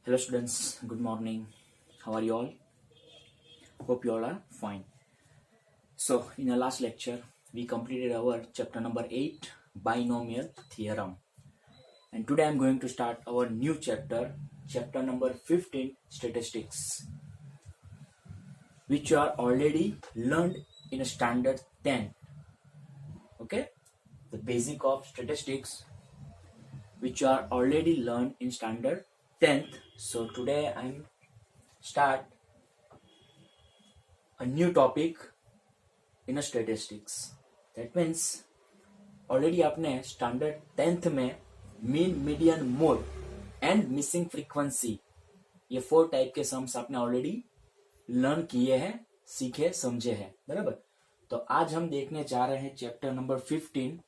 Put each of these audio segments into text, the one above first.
Hello students, good morning. How are you all? Hope you all are fine. So in the last lecture, we completed our chapter number 8, binomial theorem. And today I'm going to start our new chapter, chapter number 15, statistics, which you are already learned in a standard 10. Okay, the basic of statistics, which you are already learned in standard 10th. So today I'm start a new topic in statistics. That means already आपने standard 10th में mean, median, mode and missing frequency, ये 4 type के sums आपने already learn किए हैं, सीखे, समझे हैं. बराबर. तो आज हम देखने जा रहे हैं चैप्टर नंबर 15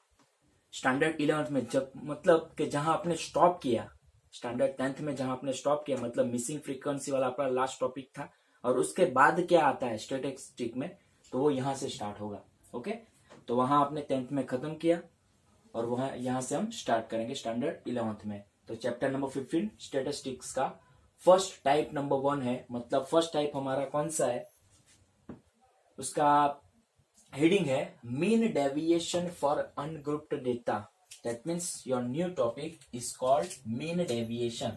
स्टैंडर्ड 11th में. जब मतलब कि जहां आपने स्टॉप किया स्टैंडर्ड 10th में, जहां आपने स्टॉप किया मतलब मिसिंग फ्रीक्वेंसी वाला अपना लास्ट टॉपिक था. और उसके बाद क्या आता है स्टैटिस्टिक में, तो वो यहां से स्टार्ट होगा. ओके, तो वहां आपने 10th में खत्म किया और वहां यहां से हम स्टार्ट करेंगे स्टैंडर्ड 11th में. तो चैप्टर नंबर 15 स्टैटिस्टिक्स का फर्स्ट टाइप नंबर 1 है. मतलब फर्स्ट टाइप हमारा कौन सा है, उसका हेडिंग है mean deviation for ungrouped data. That means your new topic is called mean deviation.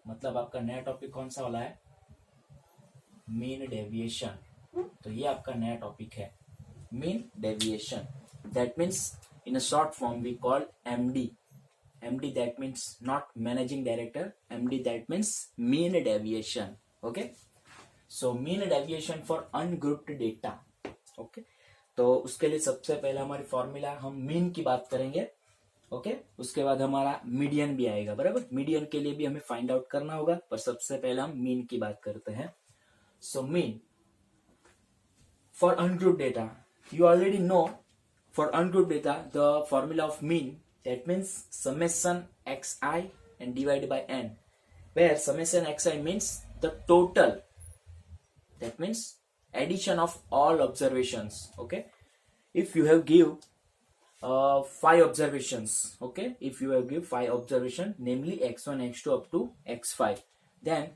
मतलब आपका नया टॉपिक कौन सा वाला है, मीन डेविएशन. तो ये आपका नया टॉपिक है, mean deviation. That means in a short form we call MD. MD that means not managing director, MD that means mean deviation. Okay, so mean deviation for ungrouped data. Okay, तो उसके लिए सबसे पहले हमारी formula, हम mean की बात करेंगे. ओके, उसके बाद हमारा मीडियन भी आएगा. बराबर, मीडियन के लिए भी हमें फाइंड आउट करना होगा, पर सबसे पहले हम मीन की बात करते हैं. So mean for ungrouped data, you already know for ungrouped data the formula of mean, that means summation xi and divided by n, where summation xi means the total, that means addition of all observations. Okay, if you have give 5 observations, okay, if you have give 5 observation, namely x1 x2 up to x5, then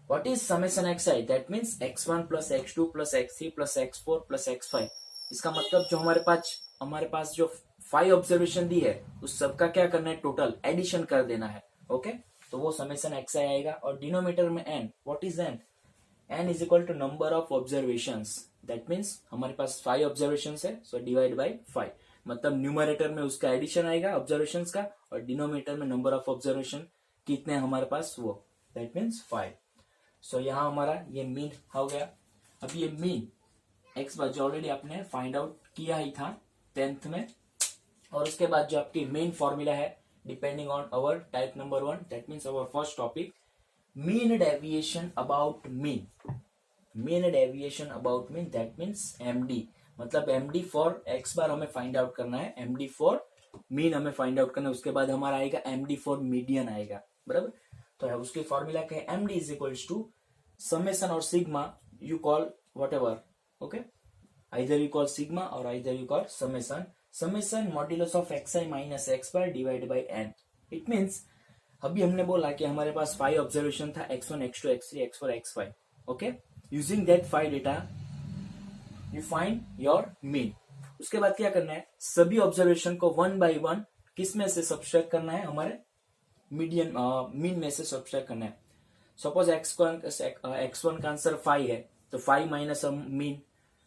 what is summation xi? That means x1 plus x2 plus x3 plus x4 plus x5. इसका मतलब जो हमारे पास जो 5 observation दी है उस सबका क्या करना है, टोटल एडिशन कर देना है. ओके, तो वो समेशन xi आएगा. और डिनोमिनेटर में n. What is n? n is equal to number of observations. That means हमारे पास 5 ऑब्जर्वेशन है, सो डिवाइड बाई 5. मतलब न्यूमरेटर में उसका एडिशन आएगा ऑब्जर्वेशन का, और डिनोमिनेटर में नंबर ऑफ ऑब्जर्वेशन कितने हमारे पास, वो दैट मीन्स 5. सो यहाँ हमारा ये मीन हो गया. अब ये मीन एक्स बार जो ऑलरेडी आपने फाइंड आउट किया ही था 10th में. और उसके बाद जो आपकी मेन फॉर्मूला है depending on our type number 1, that means our first topic, mean deviation about mean. Mean deviation about mean that means MD. मतलब एमडी फॉर एक्स बार हमें फाइंड आउट करना है, एमडी फॉर मीन हमें find out करना है. उसके बाद हमारा आएगा एमडी फॉर मीडियन आएगा. बराबर, तो उसकी फॉर्मूला क्या है, MD is equals to summation or sigma, you call whatever. Okay, either you call sigma or either you call summation. Summation modulus of xi minus x bar divide by n. It means अभी हमने बोला कि हमारे पास 5 observation था, x1 x2 x3 x4 x5. Okay, using that 5 data you find your mean. उसके बाद क्या करना है, सभी ऑब्जर्वेशन को 1 बाई 1 किस में से सब्सट्रैक्ट करना है, हमारे मीडियन मीन में से सब्सट्रैक्ट करना है. सपोज x1 का आंसर 5 है, तो 5 माइनस मीन,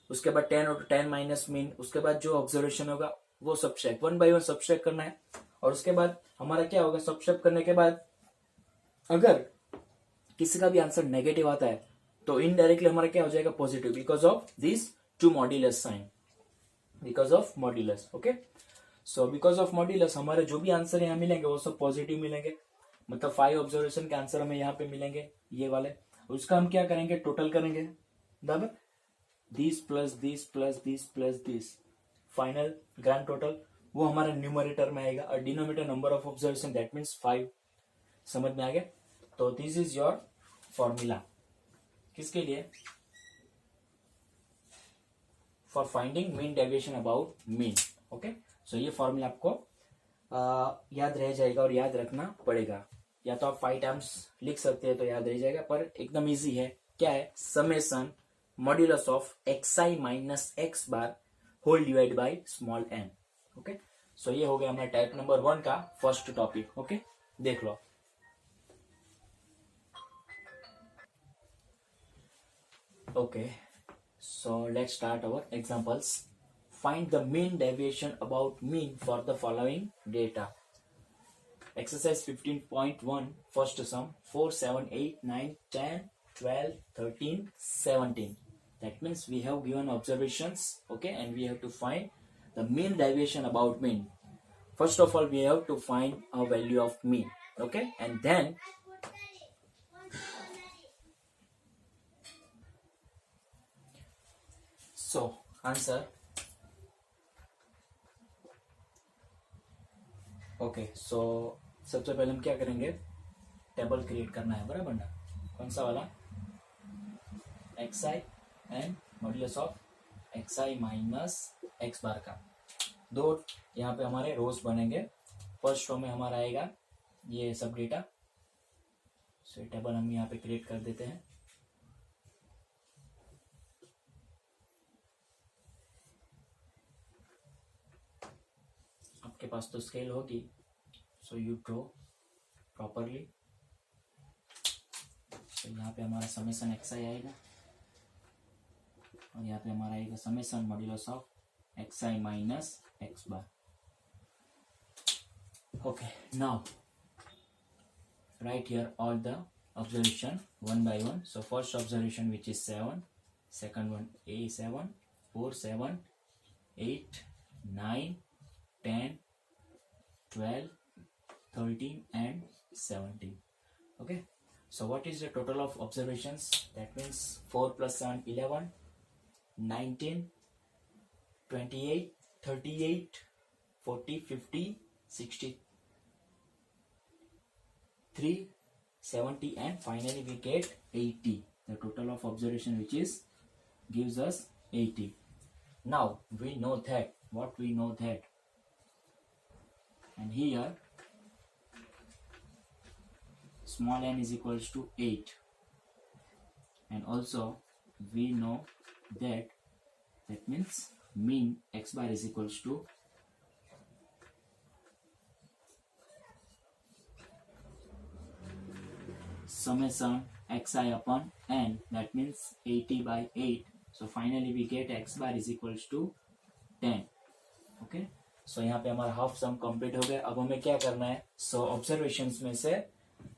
उसके बाद 10 और 10 माइनस मीन, उसके बाद जो ऑब्जर्वेशन होगा वो सब्सट्रैक्ट 1 बाई 1 सब्सट्रैक्ट करना है. और उसके बाद हमारा क्या होगा, सब्सट्रैक्ट करने के बाद अगर किसी का भी आंसर नेगेटिव आता है तो इनडायरेक्टली हमारा क्या हो जाएगा, positive, because of this two modulus sign, because of modulus. Okay, so because of modulus हमारे जो भी आंसर यहाँ मिलेंगे वो सब पॉजिटिव मिलेंगे. मतलब 5 ऑब्जर्वेशन के आंसर हमें यहाँ पे मिलेंगे ये वाले. उसका हम क्या करेंगे, टोटल करेंगे. बराबर, this plus this plus this plus this, final grand total वो हमारे न्यूमरेटर में आएगा. और denominator number of observation that means 5. समझ में आ गया. तो दिस इज योर फॉर्मूला किसके लिए, for finding mean deviation about mean. Okay, so ये फॉर्मूला आपको याद रह जाएगा और याद रखना पड़ेगा. या तो आप 5 टाइम्स लिख सकते हैं तो याद रह जाएगा, पर एकदम इजी है। क्या है? Summation modulus of xi minus x bar whole divide by small n। Okay, so ये हो गया हमारा टाइप नंबर 1 का फर्स्ट टॉपिक। ओके, देख लो। Okay, so let's start our examples. Find the mean deviation about mean for the following data. Exercise 15.1, first sum, 4, 7, 8, 9, 10, 12, 13, 17. That means we have given observations, okay, and we have to find the mean deviation about mean. First of all, we have to find a value of mean, okay, and then so answer. Okay, so सबसे पहले हम क्या करेंगे? Table create करना है, बराबर ना? कौन सा वाला? X i and modulus of x i minus x bar का। दो यहाँ पे हमारे रोज बनेंगे। फर्स्ट रो में हमारा आएगा ये सब डेटा। सो ये टेबल हम यहाँ पे क्रिएट कर देते हैं। आपके पास तो स्केल होगी, सो यू ड्रॉ प्रॉपरली। तो यहाँ पे हमारा समेसन एक्स आई आएगा और यहाँ पे हमारा आएगा summation modulus of x i minus x bar. Okay, now write here all the observation one by one. So first observation, which is 7, second one A7, 4, 7, 8, 9, 10, 12, 13 and 17. Okay, so what is the total of observations? That means 4 plus 7, 11, 19, 28, 38, 40, 50, 60, 3, 70 and finally we get 80. The total of observation which is gives us 80. Now we know that, what we know that, and here small n is equals to 8, and also we know that means mean x bar is equals to summation xi upon n, that means 80 by 8. So finally we get x bar is equals to 10. Okay, सो यहाँ पे हमारा half sum complete हो गया। अब हमें क्या करना है? सो ऑब्जर्वेशंस में से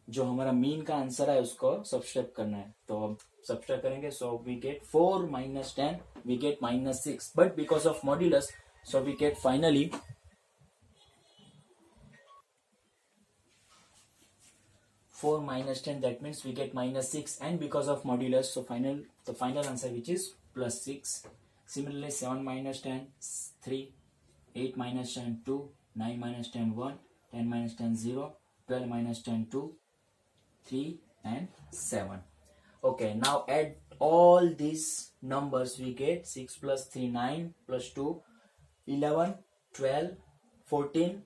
जो हमारा मीन का आंसर है उसको सब्सट्रैक्ट करना है। तो हम सब्सट्रैक्ट करेंगे। So we get 4 minus 10, we get minus 6, but because of modulus, so we get finally 4 minus 10, that means we get minus 6, and because of modulus, so the final answer which is plus 6. Similarly 7 minus 10 3, 8 minus 10 2, 9 minus 10 1, 10 minus 10 0, 12 minus 10 2, 3 and 7. Okay, now add all these numbers. We get 6 plus 3 9 plus 2 11, 12, 14,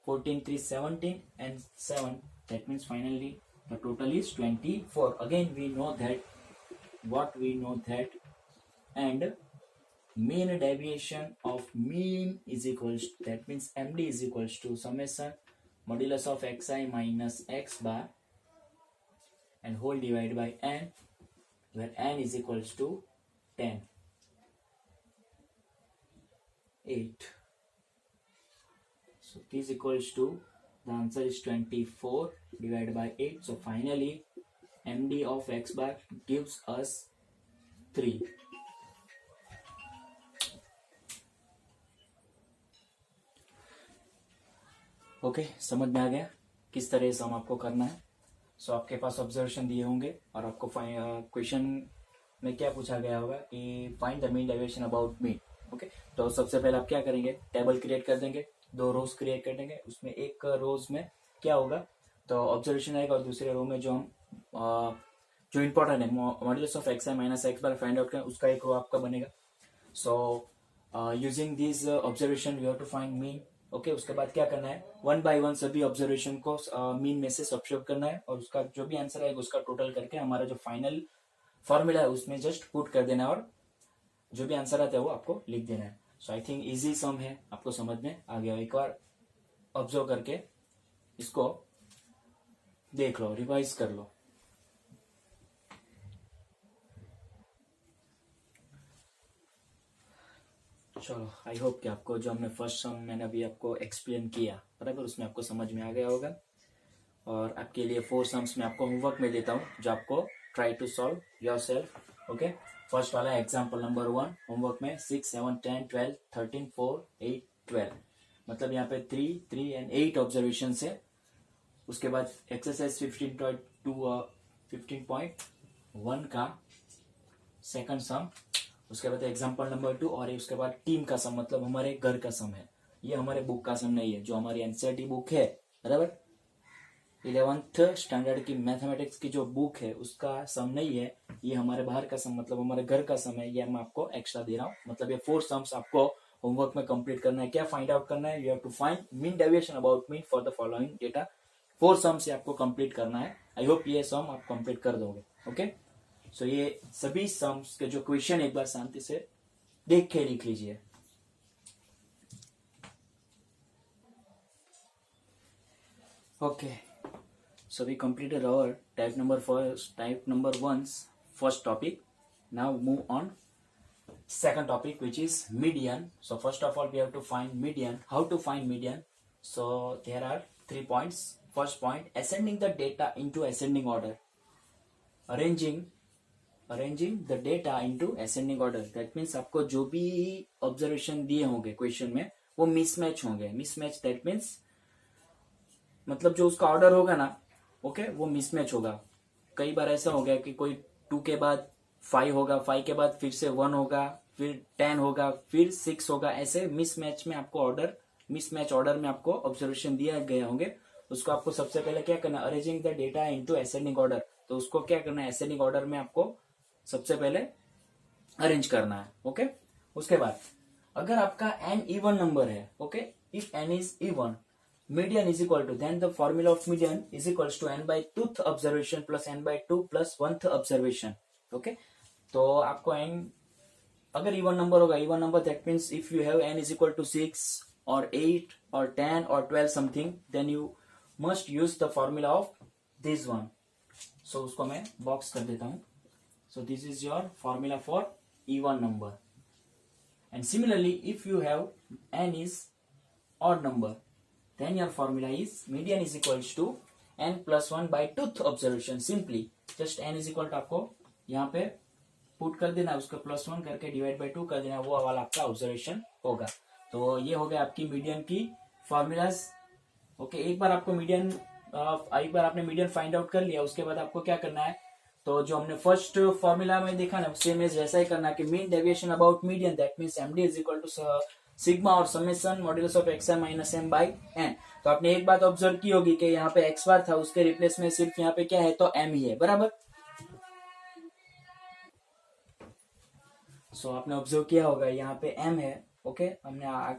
14 3 17 and 7. That means finally the total is 24. Again we know that, what we know that, and mean deviation of mean is equals, that means MD is equals to summation modulus of xi minus x bar and whole divided by n, where n is equals to 10, 8. So this is equals to, the answer is 24 divided by 8. So finally MD of x bar gives us 3. Okay, समझ में आ गया किस तरह से हम आपको करना है। सो आपके पास ऑब्जर्वेशन दिए होंगे और आपको क्वेश्चन में क्या पूछा गया होगा कि find the mean deviation about mean. Okay, तो सबसे पहले आप क्या करेंगे? टेबल क्रिएट कर देंगे, 2 रोज क्रिएट कर देंगे। उसमें एक रोज में क्या होगा, तो ऑब्जर्वेशन आएगा, और दूसरे रो में जो हम जो इंपॉर्टेंट है modulus of x i minus x bar find out करें, उसका एक रो आपका बनेगा। So using this observation we have to find mean, okay उसके बाद क्या करना है, 1 बाय 1 सभी ऑब्जर्वेशन को मीन में से सब्ट्रैक्ट करना है और उसका जो भी आंसर आएगा उसका टोटल करके हमारा जो फाइनल फॉर्मूला है उसमें जस्ट पुट कर देना है और जो भी आंसर आता है वो आपको लिख देना है. सो आई थिंक इजी सम है, आपको समझ में आ गया. एक बार ऑब्जर्व करके इसको देख लो, रिवाइज कर लो. चलो आई होप कि आपको जो हमने फर्स्ट सम मैंने अभी आपको एक्सप्लेन किया बराबर उसमें आपको समझ में आ गया होगा. और आपके लिए 4 सम्स में आपको होमवर्क में देता हूँ जो आपको try to solve your self. Okay first वाला एग्जाम्पल नंबर 1 होमवर्क में 6, 7, 10, 12, 13, 4, 8, 12 मतलब यहाँ पे 3, 3 एंड 8 ऑब्जर्वेशन है. उसके बाद एक्सरसाइज 15.1 का सेकंड सम. उसके बाद एग्जाम्पल नंबर 2 और उसके बाद टीम का सम मतलब हमारे घर का सम है. ये हमारे बुक का सम नहीं है, जो हमारी एनसीईआरटी बुक है बराबर 11th स्टैंडर्ड की मैथमेटिक्स की जो बुक है उसका सम नहीं है. ये हमारे बाहर का सम मतलब हमारे घर का सम है. ये मैं आपको एक्स्ट्रा दे रहा हूँ. मतलब ये 4 सम्स आपको होमवर्क में कंप्लीट करना है. क्या फाइंड आउट करना है, you have to find mean deviation about mean for the following data. 4 sums आपको कंप्लीट करना है. आई होप ये सम आप कंप्लीट कर दोगे. ओके सो ये सभी सम्स के जो क्वेश्चन एक बार शांति से देख के लिख लीजिए. Okay so we completed our type number 1's first topic. Now move on second topic which is median. So first of all we have to find median. How to find median? So there are 3 points. First point, ascending the data into ascending order. Arranging the data into ascending order. That means आपको जो भी observation दिए होंगे question में वो mismatch होंगे. Mismatch that means मतलब जो उसका ऑर्डर होगा ना ओके वो मिसमैच होगा. कई बार ऐसा हो गया कि कोई 2 के बाद 5 होगा, 5 के बाद फिर से 1 होगा, फिर 10 होगा, फिर 6 होगा. ऐसे मिसमैच में आपको मिसमैच ऑर्डर में आपको ऑब्जर्वेशन दिया गए होंगे. उसको आपको सबसे पहले क्या करना है, arranging the data into ascending order. तो उसको क्या करना है, असेंडिंग ऑर्डर में आपको सबसे पहले अरेंज करना है. ओके उसके बाद अगर आपका n इवन नंबर है, okay if n is even, median is equal to, then the formula of median is equals to n by 2th observation plus n by 2 plus 1th observation. okay तो आपको n अगर even number होगा, even number that means if you have n is equal to 6 or 8 or 10 or 12 something, then you must use the formula of this one. so उसको मैं box कर देता हूं. so this is your formula for even number. and similarly if you have n is odd number, then your formula is median is equals to n plus 1 by 2th observation. Simply just n is equal to आपको यहाँ पे put कर देना, उसको plus 1 करके divide by 2 कर देना, वो वाला आपका ऑब्जर्वेशन होगा. तो ये हो गया आपकी मीडियन की फॉर्मूलाज. ओके एक बार आपको एक बार आपने मीडियन फाइंड आउट कर लिया, उसके बाद आपको क्या करना है, तो जो हमने फर्स्ट फॉर्मूला में देखा ना सेम एज वैसा ही करना है कि mean deviation about median that means MD is equal to sigma or summation modulus of x minus M by n. तो आपने एक बात ऑब्जर्व की होगी कि यहाँ पे एक्स बार था, उसके रिप्लेस में सिर्फ यहाँ पे क्या है तो एम ही है बराबर. सो आपने ऑब्जर्व किया होगा यहाँ पे एम है. ओके हमने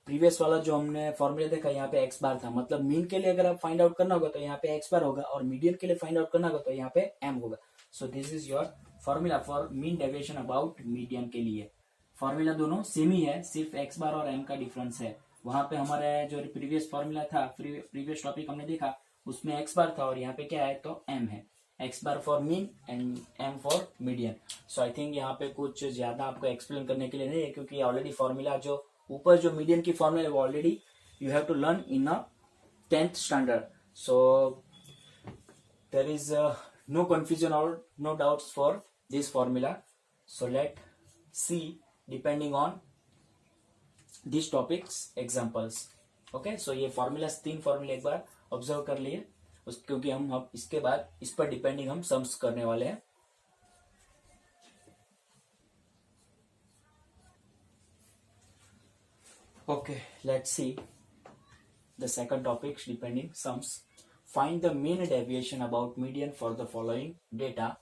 प्रीवियस वाला जो हमने फॉर्मूला देखा यहाँ पे एक्स बार था, मतलब मीन के लिए अगर आप फाइंड आउट करना होगा तो यहाँ पे एक्स बार होगा और मीडियन के लिए फाइंड आउट करना होगा तो यहाँ पे एम होगा. So this is your formula for mean deviation about median के लिए. फॉर्मूला दोनों सेम ही है, सिर्फ एक्स बार और एम का डिफरेंस है. वहां पे हमारा जो प्रीवियस फॉर्मूला था, प्रीवियस टॉपिक हमने देखा उसमें एक्स बार था और यहाँ पे क्या है तो एम है. X bar for mean and M for median. So I think यहाँ पे कुछ ज्यादा आपको एक्सप्लेन करने के लिए नहीं है, क्योंकि ऑलरेडी फॉर्मूला जो ऊपर जो मीडियन की फॉर्मूला है वो already you have to learn in a 10th standard. So there is no confusion or no doubts for this formula. So let see depending on these topics examples. okay so ये formulas 3 फॉर्मूले एक बार observe कर लिए क्योंकि हम इसके बाद इस पर डिपेंडिंग हम सम्स करने वाले हैं. okay let's see the second topic depending sums. find the mean deviation about median for the following data.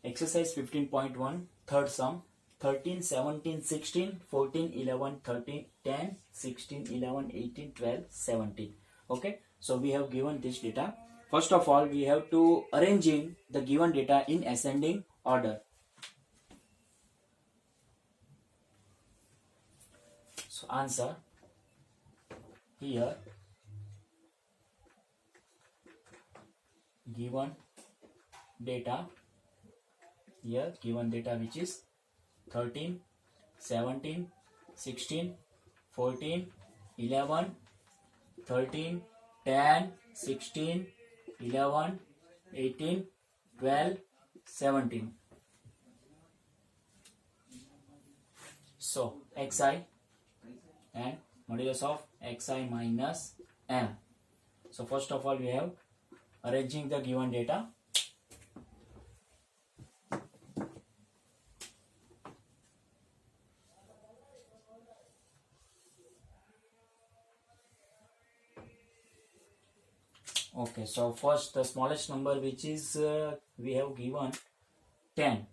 exercise 15.1 third sum. 13, 17, 16, 14, 11, 13, 10, 16, 11, 18, 12, 17. Okay, so we have given this data. First of all, we have to arranging the given data in ascending order. So answer here, given data, here given data which is 13, 17, 16, 14, 11, 13, 10, 16, 11, 18, 12, 17. So xi and modulus of xi minus m. So first of all, we have arranging the given data. Okay, so first the smallest number which is we have given 10.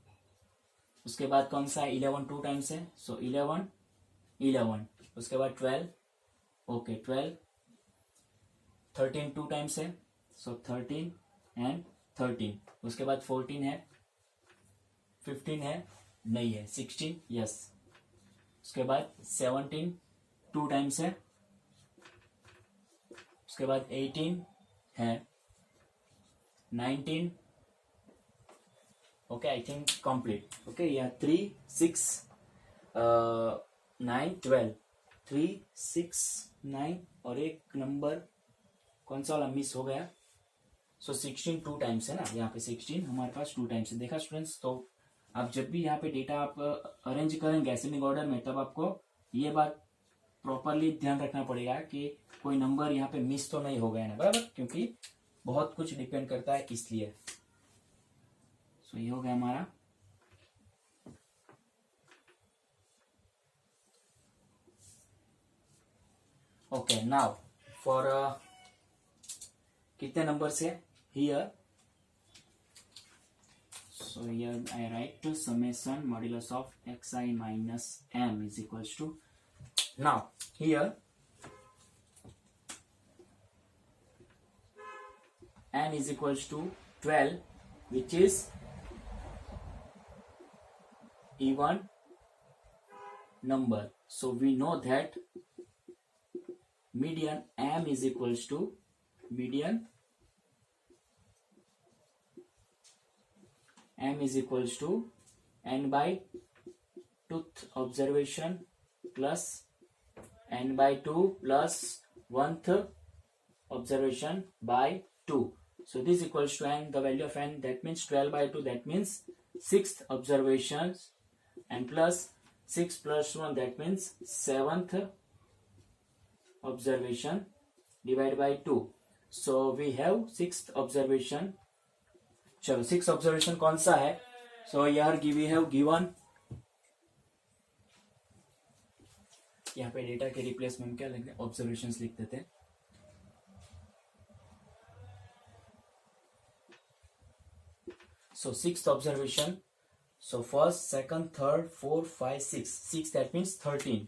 उसके बाद कौन सा 11 two times है, सो 11 11. उसके बाद 12, okay 12. 13 two times है, सो 13 and 13. उसके बाद 14 है, 15 है, नहीं है, 16 यस. उसके बाद 17 टू टाइम्स है. उसके बाद 18 है, 19. Okay, I think complete. Okay, या 3, 6, 9, 12. 3, 6, 9 और एक नंबर कौन सा वाला मिस हो गया. सो 16 टू टाइम्स है ना, यहाँ पे 16 हमारे पास टू टाइम्स है. देखा स्टूडेंट्स, तो आप जब भी यहाँ पे डेटा आप अरेंज करेंगे असेंडिंग ऑर्डर में, तब आपको ये बात प्रॉपरली ध्यान रखना पड़ेगा कि कोई नंबर यहाँ पे मिस तो नहीं हो गया ना, बराबर, क्योंकि बहुत कुछ डिपेंड करता है इसलिए. सो ये हो गया हमारा. ओके, नाउ फॉर कितने नंबर्स है here. So here I write summation modulus of xi minus m is equals to. Now here n is equals to 12, which is even number. So we know that median m is equals to median m is equals to n by 2th observation plus n by 2 plus 1th observation by 2. So this equals to n, the value of n, that means 12 by 2, that means 6th observations, and plus 6 plus 1, that means 7th observation divided by 2. So we have 6th observation. चलो 6th observation कौन सा है. So here we have given, यहाँ पे data के replacement क्या लिखते हैं, ऑब्जर्वेशंस लिख देते हैं. So 6th observation. So first, second, third, 4, 5, 6. 6, that means 13.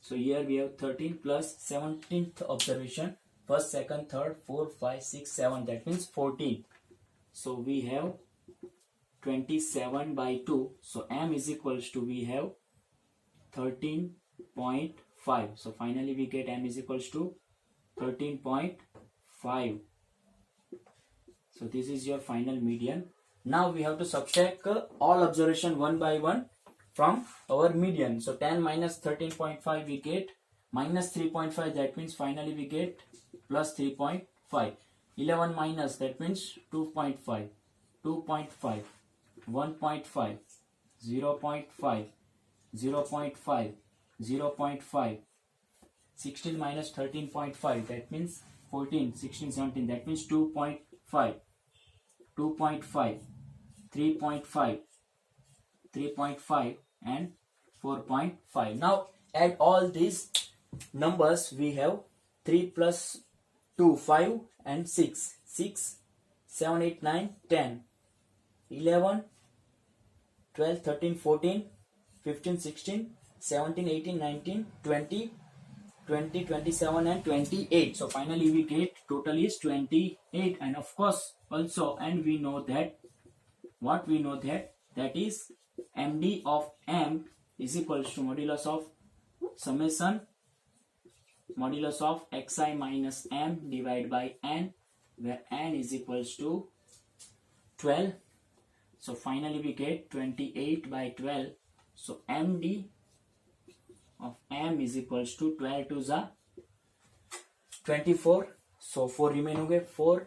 So here we have 13 plus 17th observation. First, second, third, 4, 5, 6, 7. That means 14. So we have 27 by 2. So m is equals to, we have 13.5. So finally we get m is equals to 13.5. So this is your final median. Now we have to subtract all observation one by one from our median. So 10 minus 13.5 we get minus 3.5, that means finally we get plus 3.5. 11 minus, that means 2.5, 2.5, 1.5, 0.5, 0.5, 0.5. 16 minus 13.5, that means 14, 16, 17, that means 2.5, 2.5, 3.5, 3.5 and 4.5. Now add all these numbers. We have 3 plus 2, 5 and 6. 6, 7, 8, 9, 10, 11, 12, 13, 14, 15, 16, 17, 18, 19, 20, 20, 27 and 28. So finally we get total is 28. And of course also, and we know that what we know that is MD of M is equals to modulus of summation modulus of xi minus m divided by n, where n is equals to 12. So finally we get 28 by 12. So MD of m is equals to 12 to the 24. So 4 remain हो गए 4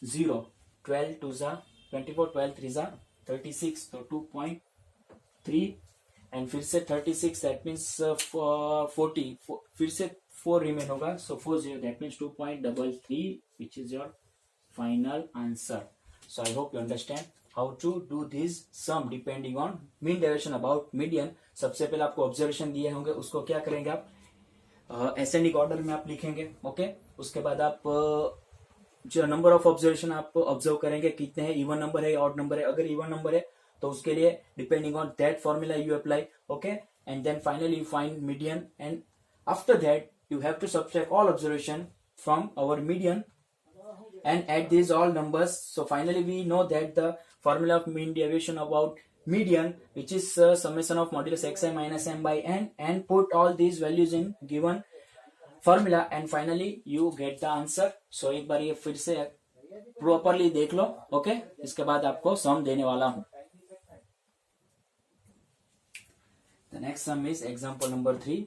0 12 to the 24 12 3 जा 36 तो 2.3 and फिर से 36 that means 40 फिर से 4 remain होगा सो 40 that means 2.33 which is your final answer. So I hope you understand how to do this sum depending on mean derivation about median. सबसे पहले आपको ऑब्जर्वेशन दिए होंगे, उसको क्या करेंगे आप असेंडिंग ऑर्डर में आप लिखेंगे. ओके उसके बाद आप जो नंबर ऑफ ऑब्जर्वेशन आप ऑब्जर्व करेंगे कितने हैं, इवन नंबर है ऑड नंबर है. अगर इवन नंबर है तो उसके लिए depending on that formula you apply. Okay and then finally you find median and after that you have to subtract all observation from our median and add these all numbers. So finally we know that the formula of mean deviation about median, which is summation of modulus xi minus m by n, and put all these values in given formula and finally you get the answer. So एक बार ये फिर से properly देख लो. okay इसके बाद आपको sum देने वाला हूँ. The next sum is example number 3.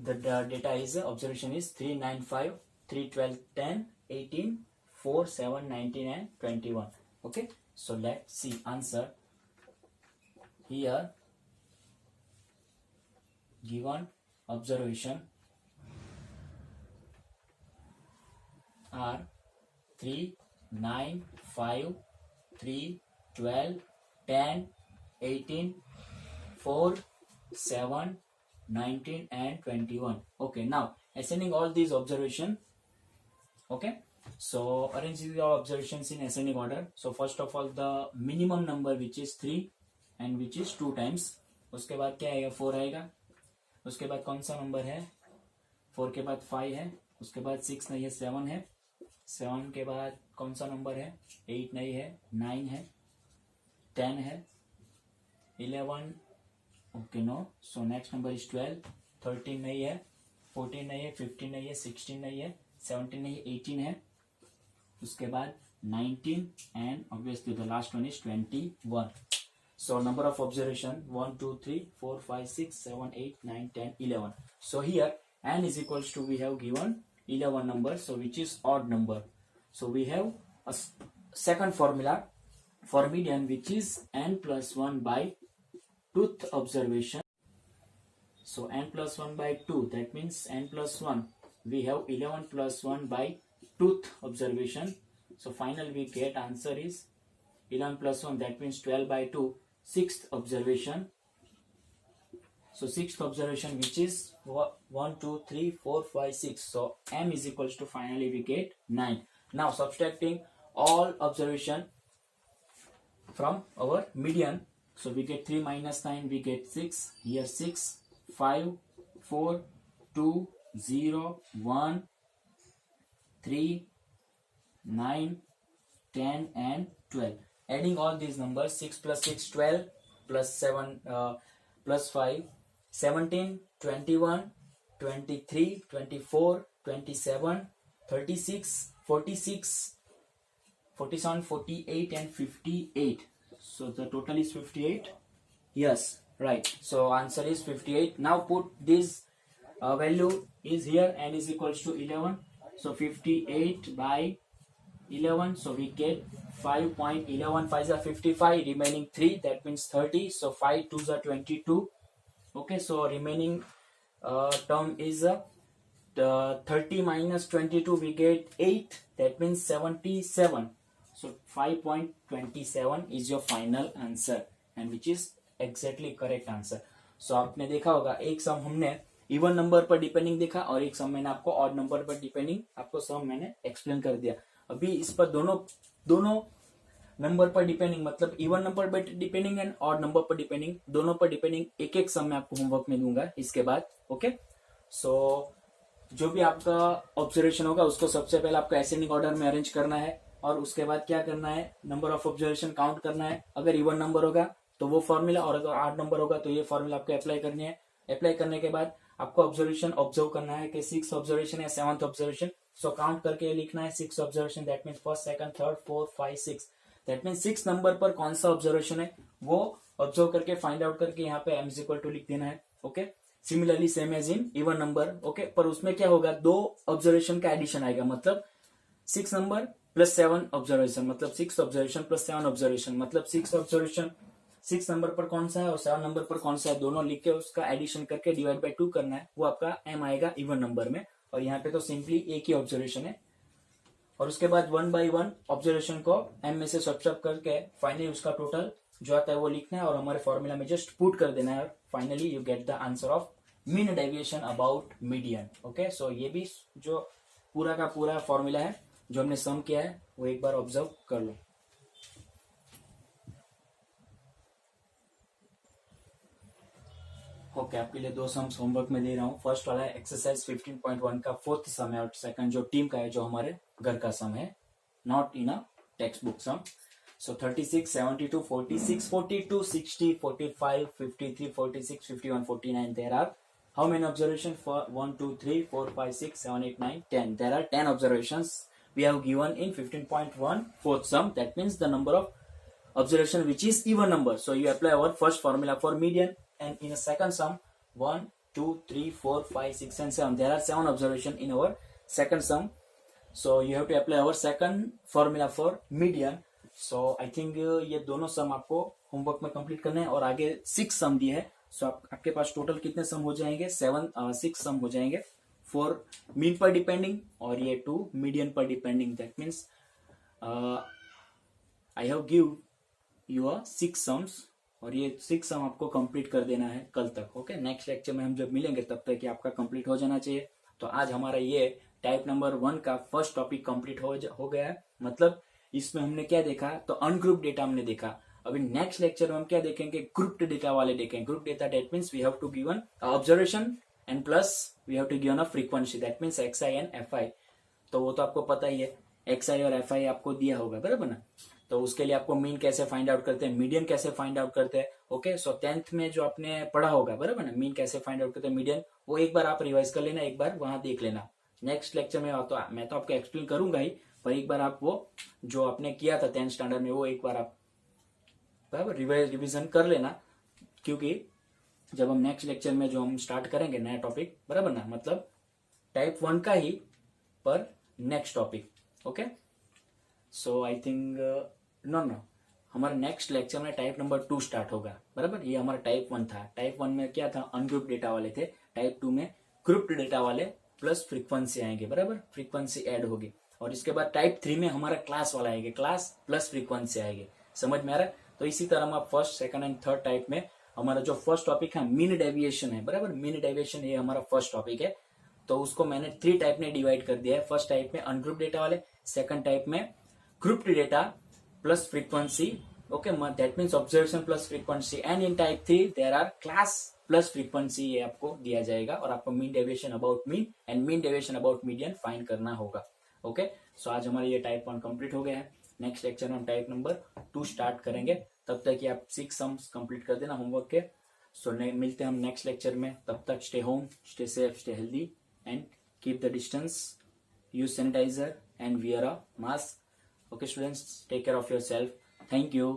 The data is observation is 3, 9, 5, 3, 12, 10, 18, 4, 7, 19 and 21. Okay, so let's see answer. Here given observation are 3, 9, 5, 3, 12, 10, 18, 4, 7, 19 and 21. Okay, now ascending all these observation. Okay, so arrange your observations in ascending order. So first of all the minimum number which is 3 and which is 2 times. उसके बाद क्या आएगा 4 आएगा. उसके बाद कौन सा number है 4 के बाद 5 है. उसके बाद 6 नहीं है 7 है. 7 के बाद कौन सा नंबर है 8 नहीं है 9 है 10 है 11. Okay no. So next number is 12. 13 नहीं है 14 नहीं है 15 नहीं है 16 नहीं है 17 नहीं है 18 है. उसके बाद 19 and obviously the last one is 21. So number of observation 1 2 3 4 5 6 7 8 9 10 11. So here n is equals to we have given 11 number, so which is odd number. So we have a second formula for median which is n plus 1 by tooth observation. So n plus 1 by 2 that means n plus 1 we have 11 plus 1 by tooth observation. So finally we get answer is 11 plus 1 that means 12 by 2 sixth observation. So sixth observation which is 1 2 3 4 5 6. So m is equals to finally we get 9. Now subtracting all observation from our median. So we get 3 minus 9 we get 6. Here 6 5 4 2 0 1 3 9 10 and 12. Adding all these numbers 6 plus 6 12 plus 7 plus 5 17 21 23 24 27 36 46 47 48 and 58. So the total is 58. Yes, right. So answer is 58. Now put this value is here and is equals to 11. So 58 by 11. So we get 5.11. 5 are 55. Remaining 3 that means 30. So 5 2s are 22. Okay. So remaining term is 30 minus 22. We get 8. That means 77. So 5.27 is your final answer and which is exactly correct answer. So आपने देखा होगा एक सम हमने even number पर depending देखा और एक सम मैंने आपको ऑड नंबर पर डिपेंडिंग आपको सम मैंने एक्सप्लेन कर दिया. अभी इस पर दोनों नंबर पर डिपेंडिंग मतलब इवन नंबर पर डिपेंडिंग एंड और नंबर पर डिपेंडिंग, दोनों पर डिपेंडिंग एक एक सम मैं आपको होमवर्क में दूंगा इसके बाद। ओके, सो जो भी आपका ऑब्जर्वेशन होगा उसको सबसे पहले आपको असेंडिंग ऑर्डर में अरेंज करना है, और उसके बाद क्या करना है, नंबर ऑफ ऑब्जर्वेशन काउंट करना है। अगर इवन नंबर होगा तो वो फॉर्मूला, और अगर आड नंबर होगा तो ये फॉर्मूला आपको अप्लाई करनी है। अप्लाई करने के बाद आपको ऑब्जर्वेशन ऑब्जर्व करना है कि 6 ऑब्जर्वेशन या 7th ऑब्जर्वेशन, सो काउंट करके लिखना है 6 observation, that mean first second third fourth 5 6, that mean 6 number पर कौन सा ऑब्जर्वेशन है वो ऑब्जर्व करके फाइंड आउट करके यहाँ पे m इक्वल टू लिख देना है। Okay, similarly same as in even number. Okay, पर उसमें क्या होगा, 2 ऑब्जर्वेशन का एडिशन आएगा, मतलब 6 नंबर प्लस 7 ऑब्जर्वेशन, मतलब 6 ऑब्जर्वेशन प्लस 7 ऑब्जर्वेशन, मतलब 6 ऑब्जर्वेशन 6 नंबर पर कौन सा है और 7 नंबर पर कौन सा है, दोनों लिख के उसका एडिशन करके डिवाइड बाय 2 करना है, वो आपका m आएगा इवन नंबर में। और यहाँ पे तो सिंपली एक ही ऑब्जर्वेशन है, और उसके बाद 1 बाई 1 ऑब्जर्वेशन को m में से सब्ट्रैक्ट करके फाइनली उसका टोटल जो आता है वो लिखना है, और हमारे फॉर्मूला में जस्ट पुट कर देना है, और finally you get the answer of mean deviation about median. Okay, so ये भी जो पूरा का पूरा फॉर्मूला है जो हमने सम किया है वो एक बार ऑब्जर्व कर लो। ओके, आपके लिए 2 सम्स होमवर्क में दे रहा हूँ। फर्स्ट वाला है एक्सरसाइज 15.1 का 4th सम है, और सेकंड जो टीम का है जो हमारे घर का सम है, not in a text book sum. So 36, 72, 46, 42, 60, 45, 53, 46, 51, 49, there are how many observations? For 1, 2, 3, 4, 5, 6, 7, 8, 9, 10. There are 10 observations we have given in 15.1 4th sum. That means the number of observation which is even number. So you apply our first formula for median, and in a second sum 1, 2, 3, 4, 5, 6 and 7. There are 7 observation in our second sum. So you have to apply our second formula for median. So I think ये दोनों सम आपको homework में complete करना है, और आगे 6 सम दिए है। सो आपके पास टोटल कितने सम हो जाएंगे, 6 सम हो जाएंगे, 4 मीन पर डिपेंडिंग और ये 2 मीडियन पर depending. That means I have give you 6 sums, और ये 6 सम आपको कंप्लीट कर देना है कल तक। ओके, नेक्स्ट लेक्चर में हम जब मिलेंगे तब तक ये आपका कंप्लीट हो जाना चाहिए। तो आज हमारा ये टाइप नंबर 1 का फर्स्ट टॉपिक कंप्लीट हो गया है। मतलब इसमें हमने क्या देखा, तो अनग्रुप डेटा हमने देखा। अभी नेक्स्ट लेक्चर में हम क्या देखेंगे, ग्रुप्ड डेटा वाले देखेंगे। Group data that means we have to given observation and plus we have to given a frequency, that means XI and FI। तो वो तो आपको पता ही है, XI और FI आपको दिया होगा, बराबर ना। तो उसके लिए आपको मीन कैसे फाइंड आउट करते हैं, मीडियन कैसे फाइंड आउट करते हैं। ओके, सो 10th में जो आपने पढ़ा होगा, बराबर ना, मीन कैसे फाइंड आउट करते हैं, मीडियन, वो एक बार आप रिवाइज कर लेना, एक बार वहां देख लेना। नेक्स्ट लेक्चर में मैं तो आपको एक्सप्लेन करूंगा ही, पर एक बार आप वो जो आपने किया था 10th स्टैंडर्ड में वो एक बार आप बराबर रिविजन कर लेना, क्योंकि जब हम नेक्स्ट लेक्चर में जो हम स्टार्ट करेंगे नया टॉपिक, बराबर ना, मतलब टाइप 1 का ही पर next topic. Okay, so I think no हमारा नेक्स्ट लेक्चर में टाइप नंबर 2 स्टार्ट होगा, बराबर। ये हमारा टाइप 1 था। टाइप 1 में क्या था, अनग्रुप डेटा वाले थे। टाइप 2 में ग्रुप्ड डेटा वाले प्लस फ्रीक्वेंसी आएंगे, बराबर, फ्रीक्वेंसी ऐड होगी। और इसके बाद टाइप 3 में हमारा क्लास वाला आएगा, क्लास प्लस फ्रीक्वेंसी आएगी। समझ में आ रहा है। तो इसी तरह हम first, second and third type में हमारा जो फर्स्ट टॉपिक है मीन डेविएशन है, बराबर। मीन डेविएशन ये हमारा फर्स्ट टॉपिक है, तो उसको मैंने 3 टाइप में डिवाइड कर दिया है। फर्स्ट टाइप में अनग्रुप डेटा वाले, सेकंड टाइप में grouped data plus frequency, okay, that means observation plus frequency, and in type 3 there are class plus frequency, ये आपको दिया जाएगा, और आपको mean deviation about mean and mean deviation about median find करना होगा। ओके, सो आज हमारा ये टाइप 1 कंप्लीट हो गया है। नेक्स्ट लेक्चर में हम टाइप नंबर 2 स्टार्ट करेंगे, तब तक ये आप 6 सम्स कंप्लीट कर देना होमवर्क के। सो मिलते हैं हम नेक्स्ट लेक्चर में, तब तक stay home, stay safe, stay healthy and keep the distance, use sanitiser and wear a mask. Okay students, take care of your self. Thank you.